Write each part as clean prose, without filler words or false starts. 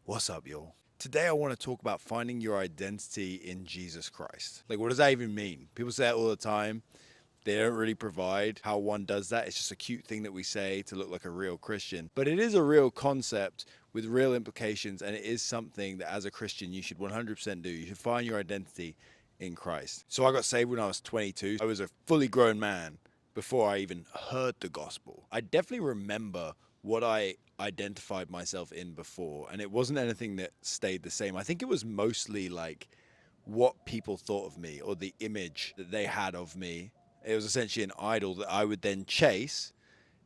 What's up, y'all? Today I want to talk about finding your identity in Jesus Christ. Like, what does that even mean? People say it all the time. They don't really provide how one does that. It's just a cute thing that we say to look like a real Christian. But it is a real concept with real implications, and it is something that as a Christian you should 100% do. You should find your identity in Christ. So I got saved when I was 22. I was a fully grown man before I even heard the gospel. I definitely remember what I identified myself in before, and it wasn't anything that stayed the same. I think it was mostly like what people thought of me or the image that they had of me. It was essentially an idol that I would then chase.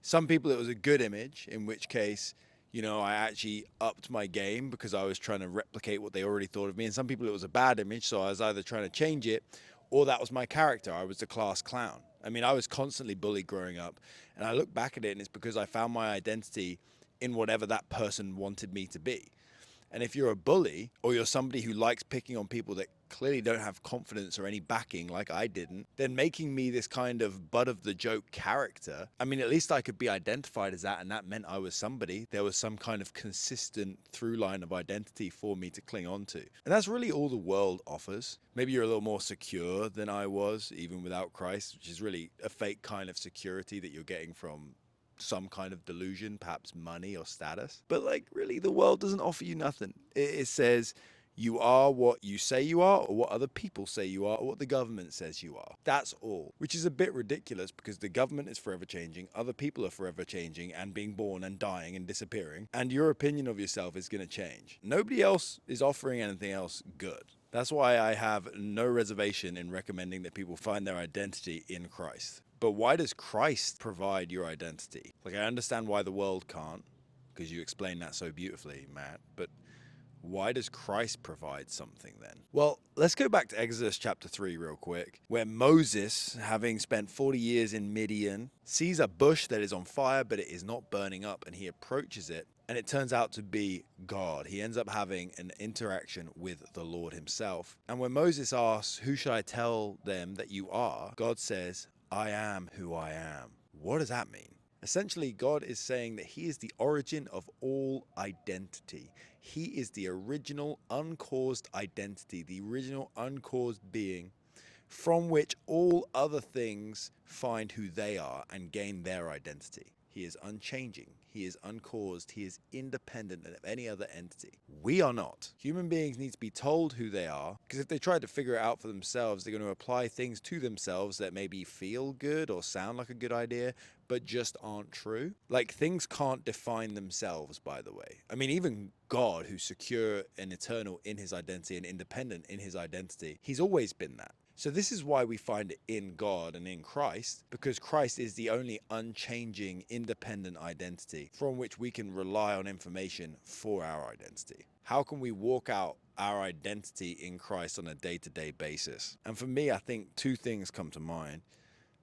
Some people it was a good image, in which case, I actually upped my game because I was trying to replicate what they already thought of me. And some people it was a bad image, so I was either trying to change it or that was my character. I was the class clown. I mean, I was constantly bullied growing up, and I look back at it and it's because I found my identity in whatever that person wanted me to be. And if you're a bully or you're somebody who likes picking on people that clearly don't have confidence or any backing like I didn't, then making me this kind of butt of the joke character, I mean, at least I could be identified as that, and that meant I was somebody. There was some kind of consistent through line of identity for me to cling on to. And that's really all the world offers. Maybe you're a little more secure than I was, even without Christ, which is really a fake kind of security that you're getting from some kind of delusion, perhaps money or status. But like, really, the world doesn't offer you nothing. It says you are what you say you are, or what other people say you are, or what the government says you are. That's all, which is a bit ridiculous because the government is forever changing, other people are forever changing and being born and dying and disappearing, and your opinion of yourself is going to change. Nobody else is offering anything else good. That's why I have no reservation in recommending that people find their identity in Christ. But why does Christ provide your identity? Like, I understand why the world can't, because you explained that so beautifully, Matt, but why does Christ provide something then? Well, let's go back to Exodus chapter 3 real quick, where Moses, having spent 40 years in Midian, sees a bush that is on fire, but it is not burning up, and he approaches it, and it turns out to be God. He ends up having an interaction with the Lord himself. And when Moses asks, "Who should I tell them that you are?" God says, "I am who I am." What does that mean? Essentially, God is saying that he is the origin of all identity. He is the original uncaused identity, the original uncaused being from which all other things find who they are and gain their identity. He is unchanging. He is uncaused. He is independent of any other entity. We are not. Human beings need to be told who they are, because if they try to figure it out for themselves, they're going to apply things to themselves that maybe feel good or sound like a good idea, but just aren't true. Like, things can't define themselves, by the way. I mean, even God, who's secure and eternal in his identity and independent in his identity, he's always been that. So this is why we find it in God and in Christ, because Christ is the only unchanging, independent identity from which we can rely on information for our identity. How can we walk out our identity in Christ on a day-to-day basis? And for me, I think two things come to mind.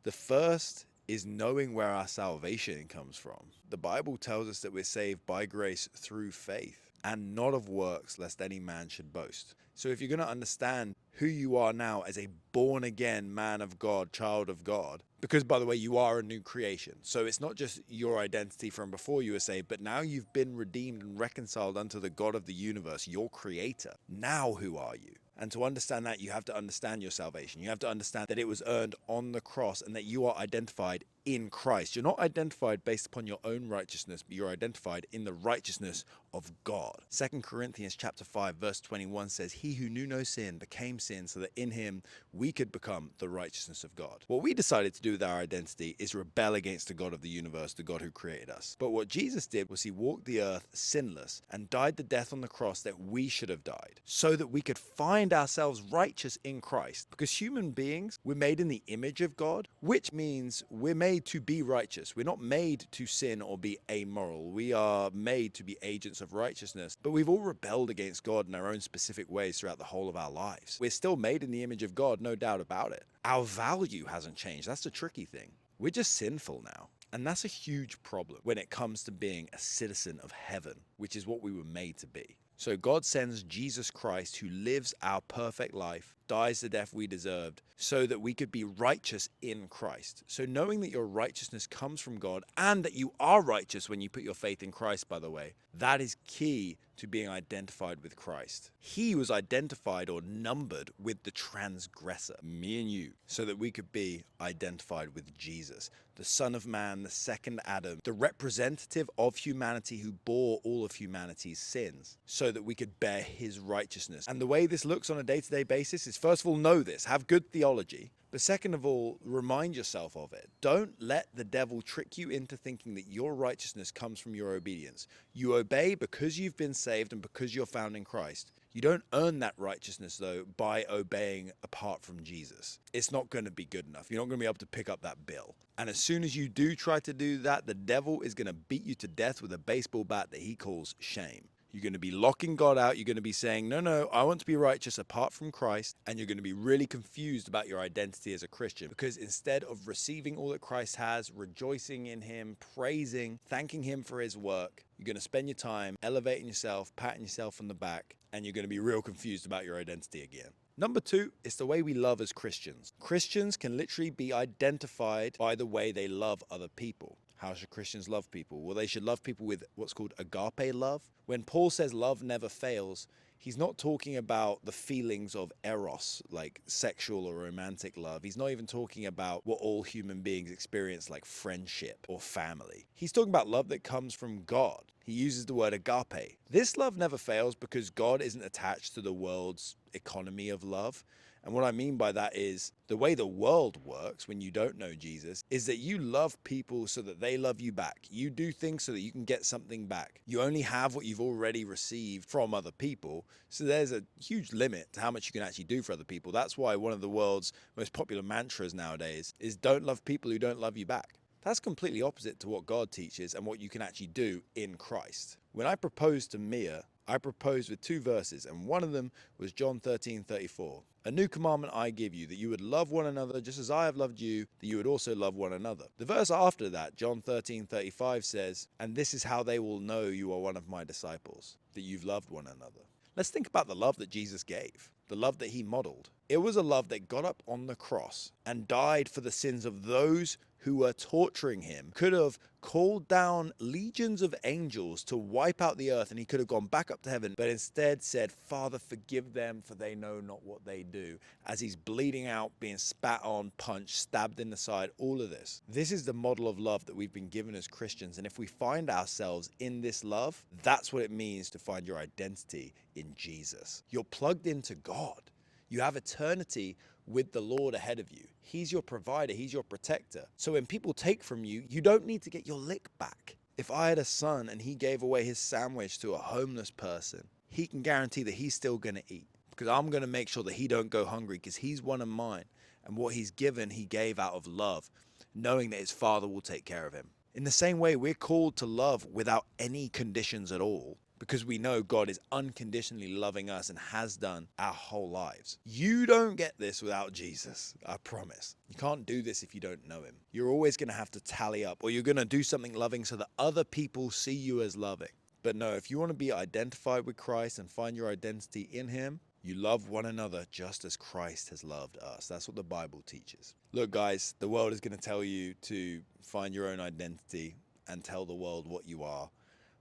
The first is knowing where our salvation comes from. The Bible tells us that we're saved by grace through faith, and not of works, lest any man should boast. So if you're going to understand who you are now as a born again man of God, child of God, because by the way, you are a new creation. So it's not just your identity from before you were saved, but now you've been redeemed and reconciled unto the God of the universe, your creator. Now who are you? And to understand that, you have to understand your salvation. You have to understand that it was earned on the cross and that you are identified in Christ. You're not identified based upon your own righteousness, but you're identified in the righteousness of God. 2 Corinthians chapter 5 verse 21 says, "He who knew no sin became sin so that in him we could become the righteousness of God." What we decided to do with our identity is rebel against the God of the universe, the God who created us. But what Jesus did was he walked the earth sinless and died the death on the cross that we should have died, so that we could find ourselves righteous in Christ. Because human beings, we're made in the image of God, which means we're made to be righteous. We're not made to sin or be amoral. We are made to be agents of righteousness. But we've all rebelled against God in our own specific ways throughout the whole of our lives. We're still made in the image of God, no doubt about it. Our value hasn't changed. That's the tricky thing. We're just sinful now. And that's a huge problem when it comes to being a citizen of heaven, which is what we were made to be. So God sends Jesus Christ, who lives our perfect life, dies the death we deserved so that we could be righteous in Christ. So knowing that your righteousness comes from God and that you are righteous when you put your faith in Christ, by the way, that is key to being identified with Christ. He was identified or numbered with the transgressor, me and you, so that we could be identified with Jesus, the Son of Man, the second Adam, the representative of humanity who bore all of humanity's sins, so that we could bear his righteousness. And the way this looks on a day-to-day basis is, first of all, know this, have good theology. But second of all, remind yourself of it. Don't let the devil trick you into thinking that your righteousness comes from your obedience. You obey because you've been saved and because you're found in Christ. You don't earn that righteousness, though, by obeying apart from Jesus. It's not going to be good enough. You're not going to be able to pick up that bill. And as soon as you do try to do that, the devil is going to beat you to death with a baseball bat that he calls shame. You're going to be locking God out. You're going to be saying, no, I want to be righteous apart from Christ. And you're going to be really confused about your identity as a Christian, because instead of receiving all that Christ has, rejoicing in him, praising, thanking him for his work, you're going to spend your time elevating yourself, patting yourself on the back, and you're going to be real confused about your identity again. Number two, it's the way we love as Christians. Christians can literally be identified by the way they love other people. How should Christians love people? Well, they should love people with what's called agape love. When Paul says love never fails, he's not talking about the feelings of eros, like sexual or romantic love. He's not even talking about what all human beings experience, like friendship or family. He's talking about love that comes from God. He uses the word agape. This love never fails because God isn't attached to the world's economy of love. And what I mean by that is the way the world works when you don't know Jesus is that you love people so that they love you back. You do things so that you can get something back. You only have what you've already received from other people. So there's a huge limit to how much you can actually do for other people. That's why one of the world's most popular mantras nowadays is don't love people who don't love you back. That's completely opposite to what God teaches and what you can actually do in Christ. When I proposed to Mia, I proposed with two verses, and one of them was John 13:34. A new commandment I give you, that you would love one another just as I have loved you, that you would also love one another. The verse after that, John 13:35 says, and this is how they will know you are one of my disciples, that you've loved one another. Let's think about the love that Jesus gave, the love that he modeled. It was a love that got up on the cross and died for the sins of those who were torturing him, could have called down legions of angels to wipe out the earth, and he could have gone back up to heaven, but instead said, Father, forgive them, for they know not what they do, as he's bleeding out, being spat on, punched, stabbed in the side, all of this. This is the model of love that we've been given as Christians, and if we find ourselves in this love, that's what it means to find your identity in Jesus. You're plugged into God. You have eternity with the Lord ahead of you. He's your provider. He's your protector. So when people take from you, you don't need to get your lick back. If I had a son and he gave away his sandwich to a homeless person, he can guarantee that he's still going to eat, because I'm going to make sure that he don't go hungry, because he's one of mine. And what he's given, he gave out of love, knowing that his father will take care of him. In the same way, we're called to love without any conditions at all, because we know God is unconditionally loving us and has done our whole lives. You don't get this without Jesus, I promise. You can't do this if you don't know him. You're always going to have to tally up, or you're going to do something loving so that other people see you as loving. But no, if you want to be identified with Christ and find your identity in him, you love one another just as Christ has loved us. That's what the Bible teaches. Look, guys, the world is going to tell you to find your own identity and tell the world what you are.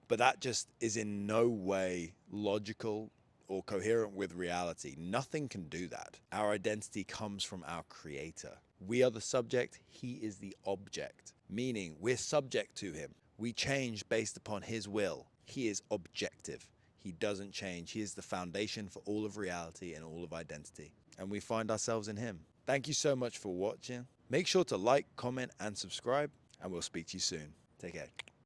But that just is in no way logical or coherent with reality. Nothing can do that. Our identity comes from our Creator. We are the subject, he is the object, meaning we're subject to him. We change based upon his will. He is objective. He doesn't change. He is the foundation for all of reality and all of identity. And we find ourselves in him. Thank you so much for watching. Make sure to like, comment, and subscribe, and we'll speak to you soon. Take care.